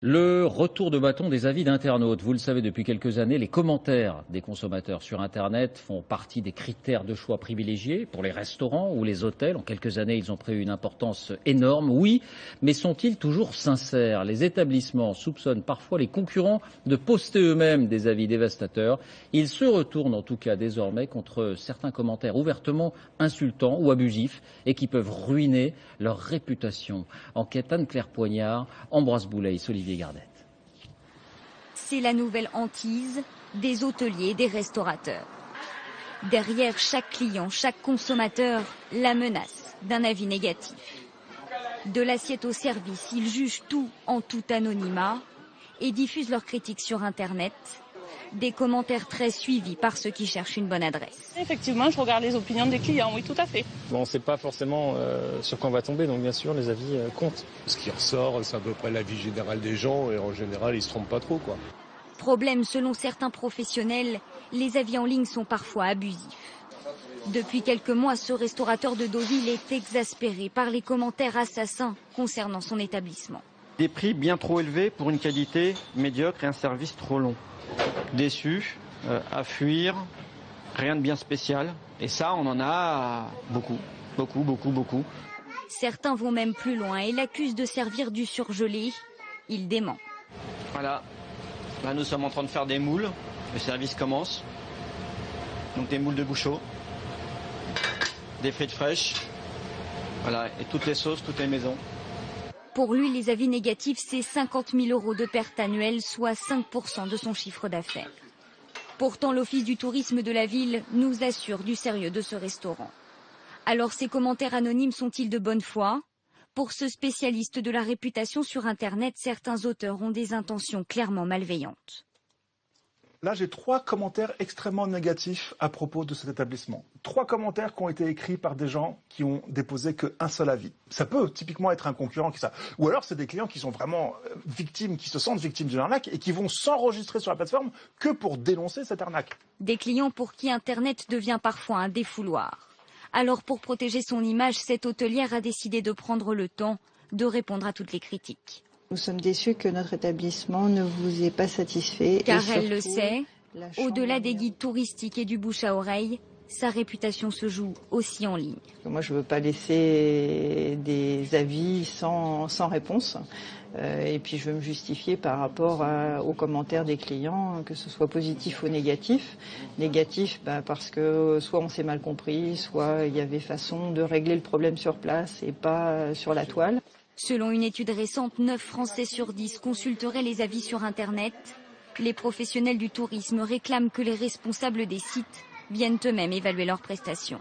Le retour de bâton des avis d'internautes. Vous le savez, depuis quelques années, les commentaires des consommateurs sur Internet font partie des critères de choix privilégiés pour les restaurants ou les hôtels. En quelques années, ils ont pris une importance énorme. Oui, mais sont-ils toujours sincères? Les établissements soupçonnent parfois les concurrents de poster eux-mêmes des avis dévastateurs. Ils se retournent en tout cas désormais contre certains commentaires ouvertement insultants ou abusifs et qui peuvent ruiner leur réputation. Enquête Anne-Claire Poignard, Ambroise Boulay, Olivier Gardette. C'est la nouvelle hantise des hôteliers et des restaurateurs. Derrière chaque client, chaque consommateur, la menace d'un avis négatif. De l'assiette au service, ils jugent tout en tout anonymat et diffusent leurs critiques sur Internet. Des commentaires très suivis par ceux qui cherchent une bonne adresse. Effectivement, je regarde les opinions des clients, oui, tout à fait. Bon, on ne sait pas forcément sur quoi on va tomber, donc bien sûr, les avis comptent. Ce qui ressort, c'est à peu près l'avis général des gens, et en général, ils ne se trompent pas trop, quoi. Problème, selon certains professionnels, les avis en ligne sont parfois abusifs. Depuis quelques mois, ce restaurateur de Deauville est exaspéré par les commentaires assassins concernant son établissement. Des prix bien trop élevés pour une qualité médiocre et un service trop long. Déçu, à fuir, rien de bien spécial. Et ça, on en a beaucoup. Certains vont même plus loin et l'accusent de servir du surgelé. Il dément. Voilà, là nous sommes en train de faire des moules. Le service commence. Donc des moules de bouchot, des frites fraîches, voilà, et toutes les sauces, toutes les maisons. Pour lui, les avis négatifs, c'est 50 000 € de perte annuelle, soit 5% de son chiffre d'affaires. Pourtant, l'Office du tourisme de la ville nous assure du sérieux de ce restaurant. Alors, ces commentaires anonymes sont-ils de bonne foi? Pour ce spécialiste de la réputation sur Internet, certains auteurs ont des intentions clairement malveillantes. Là, j'ai 3 commentaires extrêmement négatifs à propos de cet établissement. 3 commentaires qui ont été écrits par des gens qui ont déposé qu'un seul avis. Ça peut typiquement être un concurrent qui ça. Ou alors c'est des clients qui sont vraiment victimes, qui se sentent victimes d'une arnaque et qui vont s'enregistrer sur la plateforme que pour dénoncer cette arnaque. Des clients pour qui Internet devient parfois un défouloir. Alors pour protéger son image, cette hôtelière a décidé de prendre le temps de répondre à toutes les critiques. Nous sommes déçus que notre établissement ne vous ait pas satisfait. Car elle le sait, au-delà des guides touristiques et du bouche à oreille, sa réputation se joue aussi en ligne. Moi, je ne veux pas laisser des avis sans réponse. Et puis, je veux me justifier par rapport aux commentaires des clients, que ce soit positif ou négatif. Négatif, parce que soit on s'est mal compris, soit il y avait façon de régler le problème sur place et pas sur la toile. Selon une étude récente, 9 Français sur 10 consulteraient les avis sur Internet. Les professionnels du tourisme réclament que les responsables des sites viennent eux-mêmes évaluer leurs prestations.